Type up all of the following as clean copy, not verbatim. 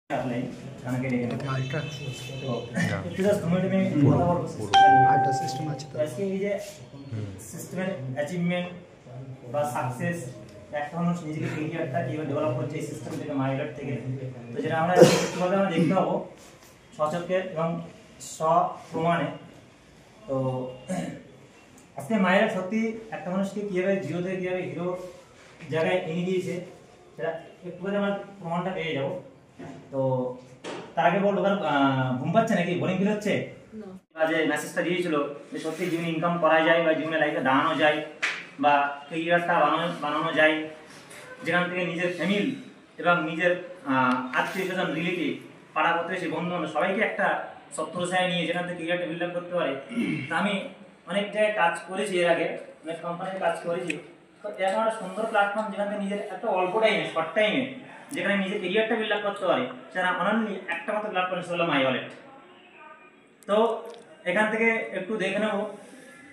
একটা মানুষ নিজেকে ক্যারিয়ারটা কিভাবে ডেভেলপ করছে এই সিস্টেম থেকে মাইলট থেকে, তো যেটা আমরা কিভাবে আমরা দেখতে পাবো সচক্ষে এবং স্বপ্রমাণে। তো আজকে মাইলট সত্যি একটা মানুষকে কিভাবে জিরো থেকে কিভাবে হিরো জায়গায় এনে দিয়েছে সেটা একটু করে আমরা প্রমাণটা পেয়ে যাবো। তো তার আগে বলবো, ঘুম পাচ্ছে নাকি, বোরিং ফিল হচ্ছে? যে মেসেজটা দিয়েছিল যে সত্যি জীবনে ইনকাম করা যায় বা জীবনে লাইফে দাঁড়ানো যায় বা ক্যারিয়ারটা বানানো যায়, যেখান থেকে নিজের ফ্যামিলি এবং নিজের আত্মীয় স্বজন, রিলেটিভ, পাড়া প্রতিবেশী, বন্ধু বান্ধব সবাইকে একটা ছত্রছায়া নিয়ে যেখান থেকে ক্যারিয়ারটা বিল্ড আপ করতে পারে। তা আমি অনেক জায়গায় কাজ করেছি, এর আগে অনেক কোম্পানিতে কাজ করেছি। তো এরকম একটা সুন্দর প্ল্যাটফর্ম যেখান থেকে নিজের একটা অল্প টাইমে, শর্ট টাইমে যেখানে নিজের ক্যারিয়ারটা বিল্ড আপ করতে পারে, সেটা অনলি একটা মাত্র প্ল্যাটফর্ম হলো মাই ওয়ালেট। তো এখান থেকে একটু দেখে নেবো।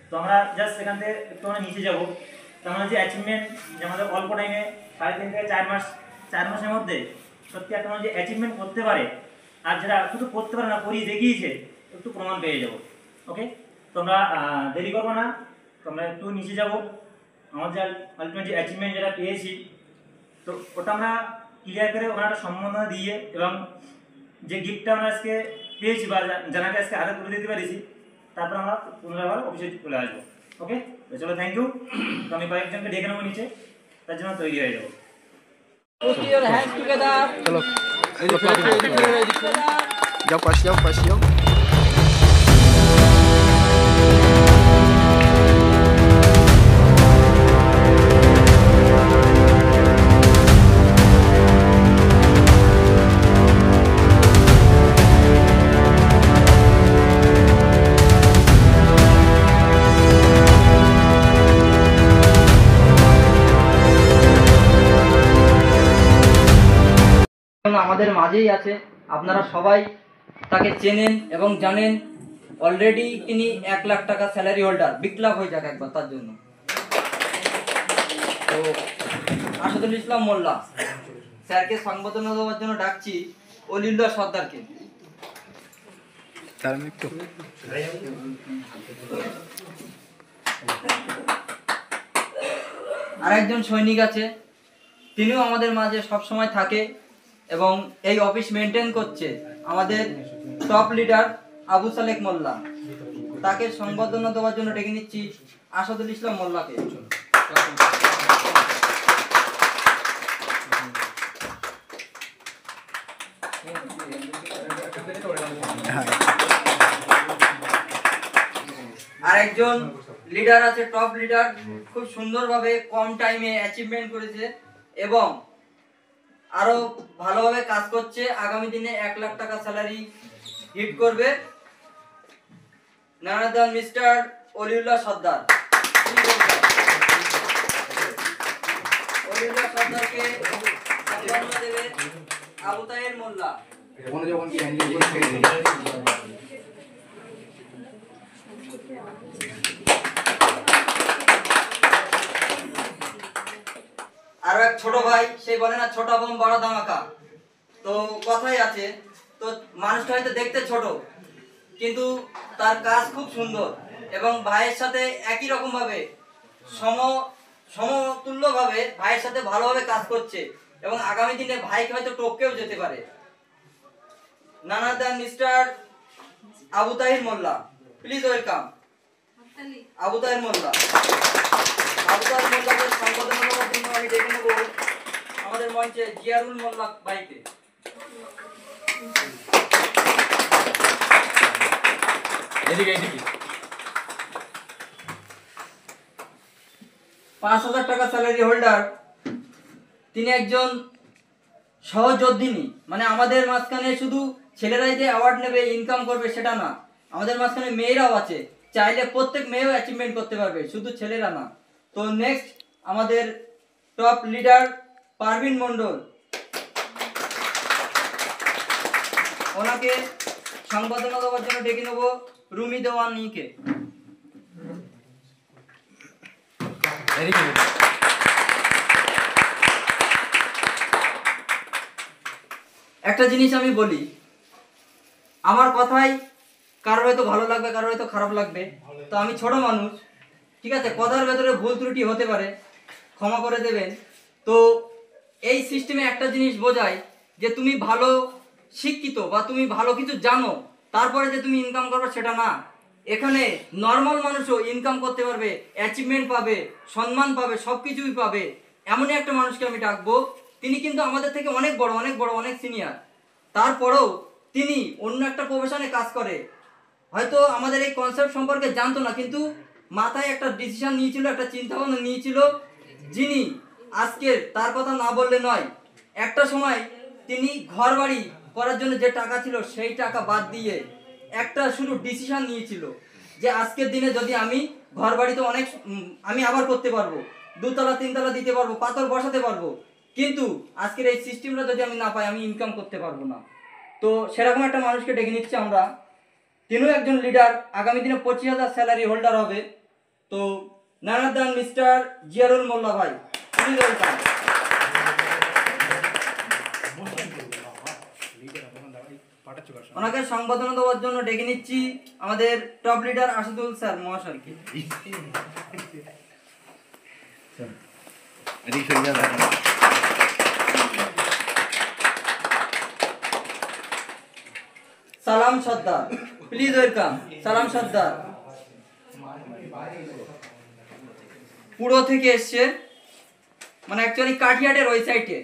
তো আমরা জাস্ট এখান থেকে একটু আমরা নিচে যাবো। তো আমরা যে অ্যাচিভমেন্ট, যে আমাদের অল্প টাইমে 3.5 থেকে 4 মাসের মধ্যে সত্যি একটা মানুষ যে অ্যাচিভমেন্ট করতে পারে, আর যেটা শুধু করতে পারে না, করিয়ে দেখিয়েছে, একটু প্রমাণ পেয়ে যাবো। ওকে, তো আমরা দেরি করবো না, তো আমরা একটু নিচে যাবো। আমাদের আলটিমেট যে অ্যাচিভমেন্ট যেটা পেয়েছি, তো ওটা আমরা ক্লিয়ার করে ওনার একটা সম্মাননা দিয়ে এবং যে গিফটটা আমরা আজকে পেয়েছি বা জানাকে আজকে হাতে তুলে দিতে পারিছি, তারপর আমরা পুনরায় অফিসে চলে আসবো। ওকে, তো চলো, থ্যাংক ইউ। তো আমি কয়েকজনকে ডেকে নেবো নিচে, তার জন্য তৈরি হয়ে যাবো। যাও পাশে যাও। আমাদের মাঝেই আছে, আপনারা সবাই তাকে চেনেন এবং জানেন। অলরেডি তিনি 1 লাখ টাকা স্যালারি হোল্ডার। বিপ্লব হয়ে যাক একবার তার জন্য। তো আসাদুল ইসলাম মোল্লা স্যারকে সংবর্ধনা দেওয়ার জন্য ডাকছি অলিউল্লাহ সর্দারকে। আরেকজন সৈনিক আছে, তিনিও আমাদের মাঝে সব সময় থাকে এবং এই অফিস মেনটেন করছে, আমাদের টপ লিডার আবু সালেক মোল্লা। তাকে সংবর্ধনা দেওয়ার জন্য ডেকে নিচ্ছি আসাদুল ইসলাম মোল্লাকে। আরেকজন লিডার আছে, টপ লিডার, খুব সুন্দরভাবে কম টাইমে অ্যাচিভমেন্ট করেছে এবং আরো ভালোভাবে কাজ করছে। আগামী দিনে 1 লাখ টাকা স্যালারি হিট করবে। নানাদান মিস্টার অলিউল্লাহ সর্দার। অলিউল্লাহ সর্দারকে সম্মাননা দেবে আবু তাহের মোল্লা। আরো এক ছোট ভাই, সে বলে না ছোট বোন বড় ধামাকা, তো কথাই আছে। তো মানুষটা হয়তো দেখতে ছোট, কিন্তু তার কাজ খুব সুন্দর এবং ভাইয়ের সাথে একই রকম ভাবে সমতুল্য ভাবে ভাইয়ের সাথে ভালোভাবে কাজ করছে এবং আগামী দিনে ভাইকে হয়তো টপকেও যেতে পারে। নানাদান mister Abu Tahir Molla, please welcome Abu Tahir Molla. Abu Tahir মোল্লাকে সম্বোধন করার জন্য আমি ডেকে নেব আমাদের মঞ্চে জিয়ারুল মোল্লা ভাইকে। এদিকে 5,000 টাকা স্যালারি হোল্ডার। তিনি একজন সহযোদ্ধিনী, মানে আমাদের মাঝখানে শুধু ছেলেরাই যে অ্যাওয়ার্ড নেবে, ইনকাম করবে সেটা না, আমাদের মাঝখানে মেয়েরাও আছে। চাইলে প্রত্যেক মেয়েও অ্যাচিভমেন্ট করতে পারবে, শুধু ছেলেরা না। তো নেক্সট আমাদের টপ লিডার পারভিন মন্ডল, ওনাকে সংবর্ধনা দেওয়ার জন্য ডেকে নেব রুমি দেওয়ানিকে। একটা জিনিস আমি বলি, আমার কথাই কারোর হয়তো ভালো লাগবে, কারোর হয়তো খারাপ লাগবে। তো আমি ছোট মানুষ, ঠিক আছে, কথার ভেতরে ভুল ত্রুটি হতে পারে, ক্ষমা করে দেবেন। তো এই সিস্টেমে একটা জিনিস বোঝায় যে তুমি ভালো শিক্ষিত বা তুমি ভালো কিছু জানো, তারপরে যে তুমি ইনকাম করবে সেটা না। এখানে নর্মাল মানুষও ইনকাম করতে পারবে, অ্যাচিভমেন্ট পাবে, সম্মান পাবে, সব কিছুই পাবে। এমনই একটা মানুষকে আমি ডাকবো, তিনি কিন্তু আমাদের থেকে অনেক বড়, অনেক বড়, অনেক সিনিয়র। তারপরেও তিনি অন্য একটা প্রফেশনে কাজ করে, হয়তো আমাদের এই কনসেপ্ট সম্পর্কে জানতো না, কিন্তু মাথায় একটা ডিসিশন নিয়েছিল, একটা চিন্তা ভাবনা নিয়েছিল, যিনি আজকের তার কথা না বললে নয়। একটা সময় তিনি ঘর বাড়ি করার জন্য যে টাকা ছিল সেই টাকা বাদ দিয়ে একটা শুধু ডিসিশন নিয়েছিল যে আজকের দিনে যদি আমি ঘর বাড়িতে অনেক আমি আবার করতে পারবো, 2 তলা 3 তলা দিতে পারবো, পাথর বসাতে পারবো, কিন্তু আজকের এই সিস্টেমটা যদি আমি না পাই আমি ইনকাম করতে পারবো না। তো সেরকম একটা মানুষকে ডেকে নিচ্ছি আমরা। তিনিও একজন লিডার, আগামী দিনে 25,000 স্যালারি হোল্ডার হবে। তো নানা দান মিস্টার জিয়ারুল মোল্লা ভাই, প্লিজ ওয়েলকাম। ওনাকে সংবর্ধনা দেওয়ার জন্য ডেকে নিচ্ছি আমাদের টপ লিডার আসাদুল স্যার মহাশয়কে। সালাম সর্দার, প্লিজ ওয়েলকাম। সালাম সর্দার পুরো থেকে এসছে, মানে অ্যাকচুয়ালি কাঠিয়াটের ওই সাইডে।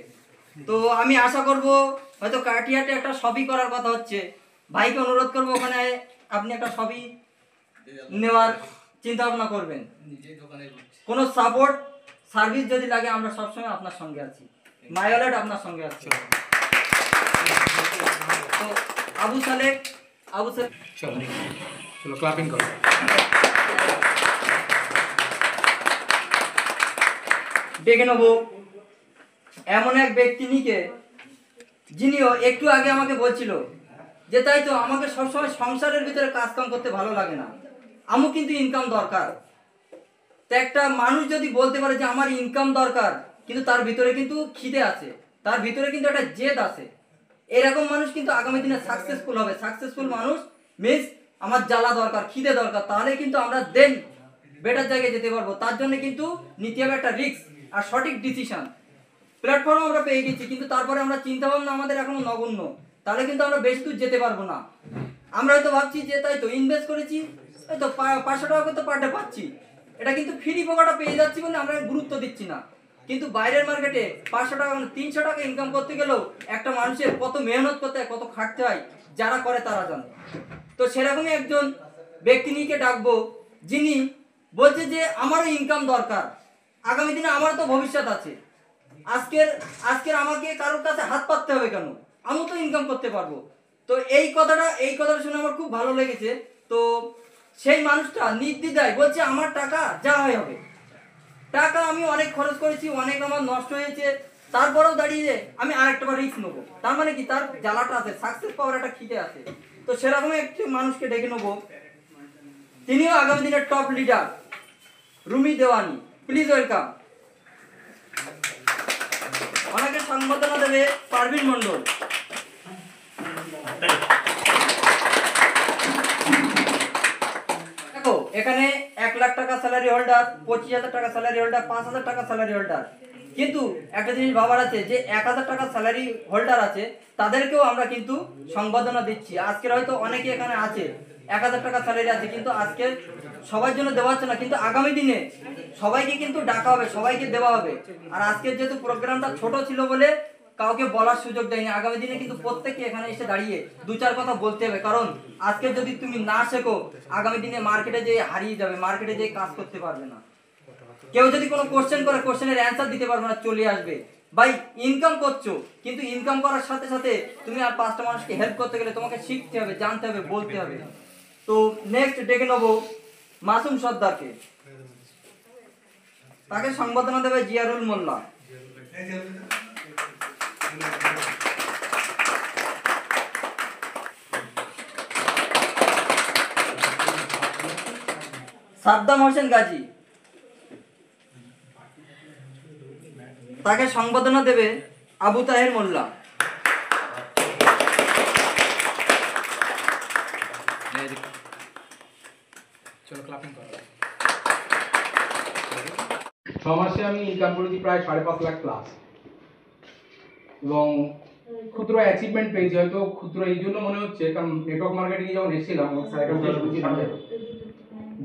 তো আমি আশা করব হয়তো কাঠিয়াটে একটা শপি করার কথা হচ্ছে, ভাইকে অনুরোধ করবো ওখানে আপনি একটা শপি নেওয়ার চিন্তা ভাবনা করবেন। কোনো সাপোর্ট সার্ভিস যদি লাগে আমরা সবসময় আপনার সঙ্গে আছি, মাই ওয়ালেট আপনার সঙ্গে আছে। তো আবু সালেক চলো ক্লাপিং করো। ডেকে নেব এমন এক ব্যক্তি নিকে, যিনিও একটু আগে আমাকে বলছিল যে তাই তো আমাকে সবসময় সংসারের ভিতরে কাজ কাম করতে ভালো লাগে না, আমার কিন্তু ইনকাম দরকার। তো একটা মানুষ যদি বলতে পারে যে আমার ইনকাম দরকার, কিন্তু তার ভিতরে কিন্তু খিদে আছে, তার ভিতরে কিন্তু একটা জেদ আছে, এরকম মানুষ কিন্তু আগামী দিনে সাকসেসফুল হবে। সাকসেসফুল মানুষ মিন্স আমার জ্বালা দরকার, খিদে দরকার, তাহলে কিন্তু আমরা দেন বেটার জায়গায় যেতে পারবো। তার জন্য কিন্তু নিতে হবে একটা রিস্ক আর সঠিক ডিসিশন। প্ল্যাটফর্ম আমরা পেয়ে গেছি, কিন্তু তারপরে আমরা চিন্তা ভাবনা আমাদের এখনো নগণ্য, তাহলে কিন্তু আমরা বেশি দূর যেতে পারবো না। আমরা হয়তো ভাবছি যে তাই তো ইনভেস্ট করেছি, হয়তো 500 টাকা করতে পার ডে পাচ্ছি, এটা কিন্তু ফ্রি পোকাটা পেয়ে যাচ্ছি বলে আমরা গুরুত্ব দিচ্ছি না। কিন্তু বাইরের মার্কেটে 500 টাকা 300 টাকা ইনকাম করতে গেলেও একটা মানুষের কত মেহনত করতে হয়, কত খাটতে হয়, যারা করে তারা জানে। তো সেরকমই একজন ব্যক্তি নিয়ে ডাকবো, যিনি বলছে যে আমারও ইনকাম দরকার, আগামী দিনে আমারও তো ভবিষ্যৎ আছে, আজকের আমাকে কারোর কাছে হাত পাততে হবে কেন, আমিও তো ইনকাম করতে পারবো। তো এই কথাটা শুনে আমার খুব ভালো লেগেছে। তো সেই মানুষটা নির্দ্বিধায় বলছে আমার টাকা যা হয় হবে, টাকা আমি অনেক খরচ করেছি, অনেক আমার নষ্ট হয়েছে, তারপরেও দাঁড়িয়ে আমি আরেকটা রিস্ক নেবো। তার মানে কি তার জ্বালাটা আছে, সাকসেস পাওয়ার একটা খিদে আছে। তো সেরকমই একটি মানুষকে ডেকে নেবো, তিনিও আগামী দিনের টপ লিডার রুমি দেওয়ানি, প্লিজ ওয়েলকাম। ওনাকে সংবর্ধনা দেবে পারভিন মন্ডল। দেখো এখানে 1 লাখ টাকা স্যালারি হোল্ডার, 25,000 টাকা স্যালারি হোল্ডার, 5,000 টাকা স্যালারি হোল্ডার, কিন্তু একটা জিনিস ভাবার আছে যে 1,000 টাকা স্যালারি হোল্ডার আছে, তাদেরকেও আমরা কিন্তু সংবর্ধনা দিচ্ছি। আজকের হয়তো অনেকে এখানে আছে 1,000 টাকা স্যালারি আছে, কিন্তু আজকে সবার জন্য দেওয়া হচ্ছে না, কিন্তু আগামী দিনে সবাইকে কিন্তু ডাকা হবে, সবাইকে দেওয়া হবে। আর আজকের যেহেতু প্রোগ্রামটা ছোট ছিল বলে কাউকে বলার সুযোগ দেয়নি, আগামী দিনে কিন্তু প্রত্যেককে এখানে এসে দাঁড়িয়ে 2-4 কথা বলতে হবে, কারণ আজকে যদি তুমি না শেখো আগামী দিনে মার্কেটে যেয়ে হারিয়ে যাবে, মার্কেটে যেয়ে কাজ করতে পারবে না। কেউ যদি কোনো কোশ্চেন করে কোশ্চেনের অ্যান্সার দিতে পারবে না, চলে আসবে ভাই ইনকাম করছো, কিন্তু ইনকাম করার সাথে সাথে তুমি আর 5টা মানুষকে হেল্প করতে গেলে তোমাকে শিখতে হবে, জানতে হবে, বলতে হবে। তো নেক্সট ডেকে নেবো মাসুম সর্দারকে, তাকে সংবর্ধনা দেবে জিয়ারুল মোল্লা। সাদ্দাম হোসেন গাজী, তাকে সংবর্ধনা দেবে আবু তাহের মোল্লা। চলো ক্লাপিং করো। 6 মাসে আমি ইনকাম করেছি প্রায় 5.5 লাখ প্লাস, এবং ক্ষুদ্র অ্যাচিভমেন্ট পেয়েছি। হয়তো ক্ষুদ্র এই জন্য মনে হচ্ছে কারণ নেটওয়ার্ক মার্কেটিংয়ে যখন এসেছিলাম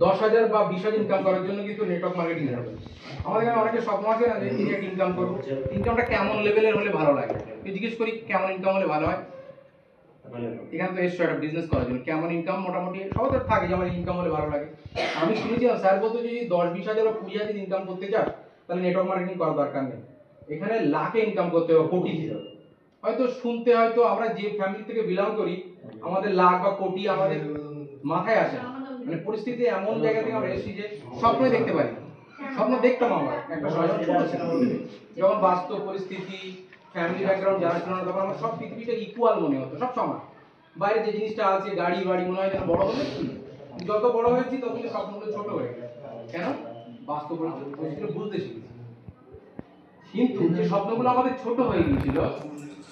10,000 বা 20,000 ইনকাম করার জন্য কিন্তু নেটওয়ার্ক মার্কেটিং হবে। আমাদের এখানে অনেকে স্বপ্ন আছে না যে একটা ইনকাম করবো, ইনকামটা কেমন লেভেলের হলে ভালো লাগে। জিজ্ঞেস করি কেমন ইনকাম হলে ভালো হয়, এখানে তো এসছো একটা বিজনেস করার জন্য, কেমন ইনকাম মোটামুটি সবাই তো থাকে যে আমার ইনকাম হলে ভালো লাগে। আমি শুনেছিলাম স্যার বলতো যদি 10-20,000 বা 20,000 ইনকাম করতে চাস তাহলে নেটওয়ার্ক মার্কেটিং করার দরকার নেই, এখানে লাখে ইনকাম করতে হবে, কোটি। হয়তো শুনতে হয়তো আমরা যে ফ্যামিলি থেকে বিলং করি আমাদের লাখ বা কোটি আমাদের মাথায় আসে না, মানে পরিস্থিতি এমন জায়গা থেকে আমরা এসেছি যে স্বপ্নই দেখতে পারি। স্বপ্ন দেখতাম আমরা একটা সময় ছোট ছিলাম, যখন বাস্তব পরিস্থিতি ফ্যামিলি ব্যাকগ্রাউন্ড জানা ছিল না তখন আমার সব পৃথিবীটা ইকুয়াল মনে হতো সব সময়। বাইরে যে জিনিসটা আছে গাড়ি বাড়ি মনে হয় যেন বড় হলে, যত বড় হয়েছি তত স্বপ্নগুলো ছোট হয়ে গেছে। কেন? বাস্তব পরিস্থিতি বুঝতে শিখেছি। কিন্তু যে স্বপ্নগুলো আমাদের ছোট হয়ে গিয়েছিল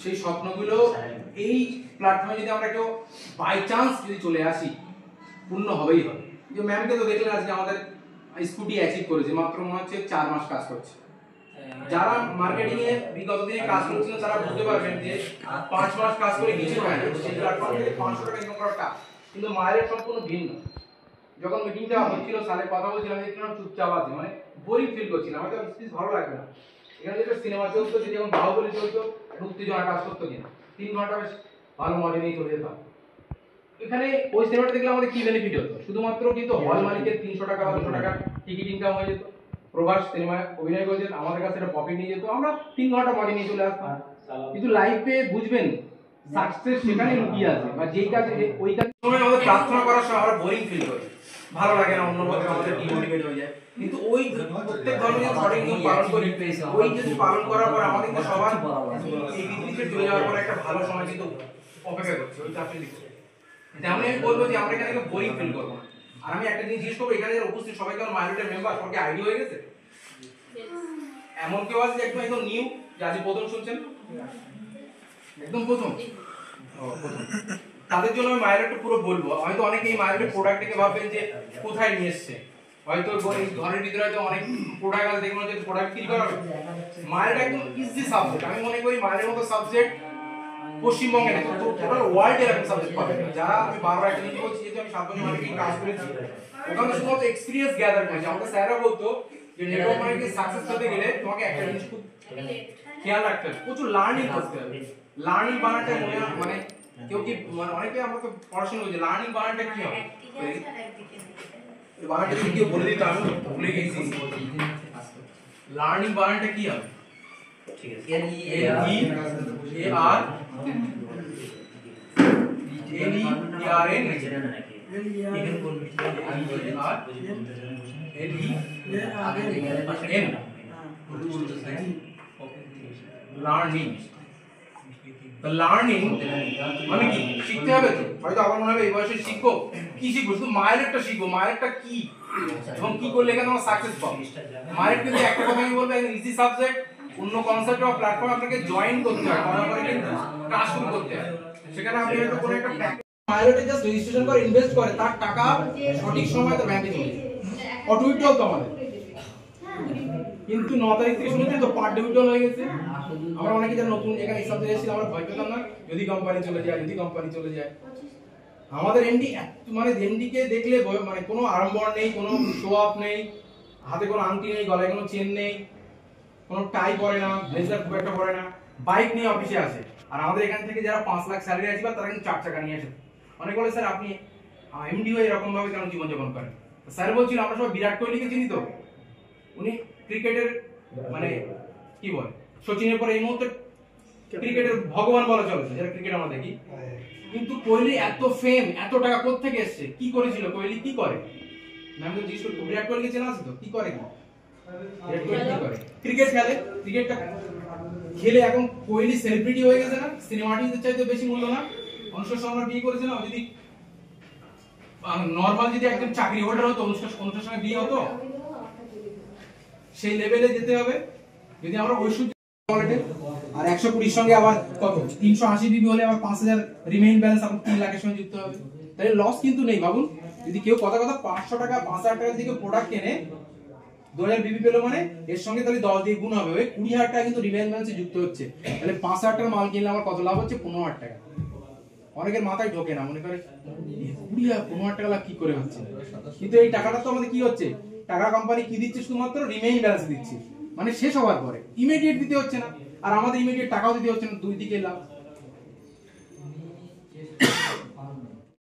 সেই স্বপ্নগুলো এই প্ল্যাটফর্মে যদি আমরা কেউ বাই চান্স যদি চলে আসি পূর্ণ হবেই হবে। যে ম্যামকে তো দেখলেন আজকে আমাদের স্কুটি অ্যাচিভ করেছে, মাত্র মনে হচ্ছে 4 মাস কাজ করছে। যারা মার্কেটিং এ বিগত দিনে কাজ করছিলেন তারা বুঝতে পারবেন যে 5 মাস কাজ করে কিছু হয় না, সেই প্ল্যাটফর্ম থেকে 500 টাকা ইনকাম করাটা। কিন্তু মায়ের সম্পূর্ণ ভিন্ন। যখন মিটিংটা হচ্ছিল সালে কথা বলছিলাম দেখলাম চুপচাপ আছে, মানে বোরিং ফিল করছিলাম, হয়তো স্পিচ ভালো লাগবে না। এখানে যেটা সিনেমা চলতো যদি যেমন বাহুবলী চলতো উত্তেজনা কাজ করতো কিনা 3 ঘন্টা বেশ ভালো মজা নিয়ে চলে যেতাম। এখানে ওই সিনেমাটা দেখলে আমাদের কি বেনিফিট হতো? শুধুমাত্র কিন্তু হল মালিকের 300 টাকা বা 200 টাকা টিকিট ইনকাম হয়ে যেত, প্রভাস সিনেমায় অভিনয় করে যেত, আমাদের কাছে একটা প্রফিট নিয়ে যেত, আমরা 3 ঘন্টা মজা নিয়ে চলে আসতাম। কিন্তু লাইফে বুঝবেন সাকসেস সেখানে লুকিয়ে আছে, বা যেই কাজে ওই কাজ সময় আমাদের প্রার্থনা করার সময় আমরা বোরিং ফিল করি, ভালো লাগে না, অন্য পথে আমাদের ডিমোটিভেট হয়ে যায়। কিন্তু ওই প্রত্যেক ধর্মে যদি সঠিক নিয়ম পালন করি, ওই যদি পালন করার পর আমাদের কিন্তু সবার এই পৃথিবীতে চলে যাওয়ার পর একটা ভালো সময় কিন্তু অপেক্ষা করছে ওই চাকরি দিতে। তেমনি আমি বলবো যে আমরা এখানে বোরিং ফিল করবো না। আর আমি একটা জিনিস জিজ্ঞেস করবো, এখানে যারা উপস্থিত সবাই কেমন মাইলটের মেম্বার, সবাইকে আইডি হয়ে গেছে? এমন কেউ আছে যে একদম নিউ, যে আজ প্রথম শুনছেন? একদম প্রথম? প্রথম। তাদের জন্য আমি মাইলটটা পুরো বলবো। হয়তো অনেকে এই মাইলটের প্রোডাক্টটাকে ভাববেন যে কোথায় নিয়ে এসছে, হয়তো ঘরের ভিতরে হয়তো অনেক প্রোডাক্ট আছে দেখুন যে প্রোডাক্ট বিক্রি করা হবে। মাইলট একদম ইজি সাবজেক্ট। আমি মনে করি মাইলের মতো সাবজেক্ট পশ্চিমবঙ্গে নেই, টোটাল ওয়ার্ল্ড এরকম সাবজেক্ট পাবে। যারা আমি বারবার একটা জিনিস বলছি, যেহেতু আমি 7 বছর মার্কেটিং কাজ করেছি, ওখানে শুধুমাত্র এক্সপিরিয়েন্স গ্যাদার করেছি। আমাদের স্যাররা বলতো যে নেটওয়ার্ক মার্কেটিং সাকসেস করতে গেলে তোমাকে একটা জিনিস খুব খেয়াল রাখতে হবে, প্রচুর লার্নিং করতে হবে। লার্নিং বানানটা মনে হয় মানে কেউ কি মানে অনেকে আমরা তো পড়াশোনা করছি, লার্নিং বানানটা কি হবে? বানানটা যদি কেউ বলে দিত আমি ভুলে গেছি। লার্নিং বানানটা কি হবে? ঠিক আছে, L E A R N learning. Learning মানে কি? শিখতে হবে তো। হয়তো আমার মনে হবে এই বয়সে শিখবো, কি শিখবো? শুধু মাইলেটটা শিখবো। মাইলেটটা কি এবং কি করলে এখানে আমার সাকসেস পাবো? মাইলেট কিন্তু একটা কথা আমি বলবো, ইজি সাবজেক্ট। অন্য কনসেপ্ট বা প্ল্যাটফর্ম আপনাকে জয়েন করতে হয়, তারপরে কিন্তু কাজ শুরু করতে হয়। সেখানে আপনি হয়তো কোনো একটা মাইলেটে জাস্ট রেজিস্ট্রেশন করে ইনভেস্ট করে তার টাকা সঠিক সময় তো ব্যাংকে চলে যায়। অটো উইথড্রল তো আমাদের, কিন্তু 9 তারিখ থেকে শুনেছি তো পার্ট উইথড্রল হয়ে গেছে। আমরা অনেকে যারা নতুন এখানে এই সাবজেক্টে এসেছি আমরা ভয় পেতাম না, যদি কোম্পানি চলে যায়, যদি কোম্পানি চলে যায়। আমাদের এমডি মানে এমডি কে দেখলে মানে কোনো আড়ম্বর নেই, কোনো শো অফ নেই, হাতে কোনো আংটি নেই, গলায় কোনো চেন নেই, কোনো টাই পরে না, ব্লেজার খুব একটা পরে না, বাইক নিয়ে অফিসে আসে। আর আমাদের এখান থেকে যারা 5 লাখ স্যালারি আছে তারা কিন্তু 4 চাকা নিয়ে আসে। অনেক বলে স্যার আপনি এমডি হয়ে এরকম ভাবে কেন জীবনযাপন করেন? স্যার বলছিল আমরা সবাই বিরাট কোহলিকে চিনি তো, উনি ক্রিকেটের মানে কি বলে সচিনের পরে এই মুহূর্তে ক্রিকেটের ভগবান বলা চলে, যারা ক্রিকেট আমরা দেখি। কিন্তু কোহলি এত ফেম, এত টাকা কোথা থেকে এসছে? কি করেছিল কোহলি? কি করে? আমি তো জিজ্ঞেস করি বিরাট কোহলিকে চেনা আছে তো, কি করে? ক্রিকেট খেলে, ক্রিকেটটা খেলে এখন কোহলি সেলিব্রিটি হয়ে গেছে না? সিনেমা আর্টিস্টদের চাইতে বেশি মূল্য না? অনুষ্কা শর্মা বিয়ে করেছে না? যদি নরমাল যদি একজন চাকরি হোল্ডার হতো অনুষ্কার সঙ্গে বিয়ে হতো? সেই লেভেলে যেতে হবে। যদি আমরা ঐশ্বর্য আর 120 সঙ্গে আবার কত 380 বিবি হলে আবার 5000 রিমেইন ব্যালেন্স আপনার 3 লাখের সঙ্গে যুক্ত হবে। তাহলে লস কিন্তু নেই ভাবুন। যদি কেউ কথা 500 টাকা 5000 টাকার দিকে প্রোডাক্ট কেনে 2000 বিবি পেলো মানে এর সঙ্গে তাহলে 10 দিয়ে গুণ হবে, ওই 20000 টাকা কিন্তু রিভাইন ব্যালেন্সে যুক্ত হচ্ছে। তাহলে 5000 টাকার মাল কিনলে আমার কত লাভ হচ্ছে? 15000 টাকা। অনেকের মাথায় ঢোকে না, মনে করে 15,000 টাকা লাভ কি করে হচ্ছে, কিন্তু এই টাকাটা তো আমাদের কি হচ্ছে, টাকা কোম্পানি কি দিচ্ছে? শুধুমাত্র রিমেইন ব্যালেন্স দিচ্ছে, মানে শেষ হওয়ার পরে ইমিডিয়েট দিতে হচ্ছে না, আর আমাদের ইমিডিয়েট টাকাও দিতে হচ্ছে না, দুই দিকে লাভ।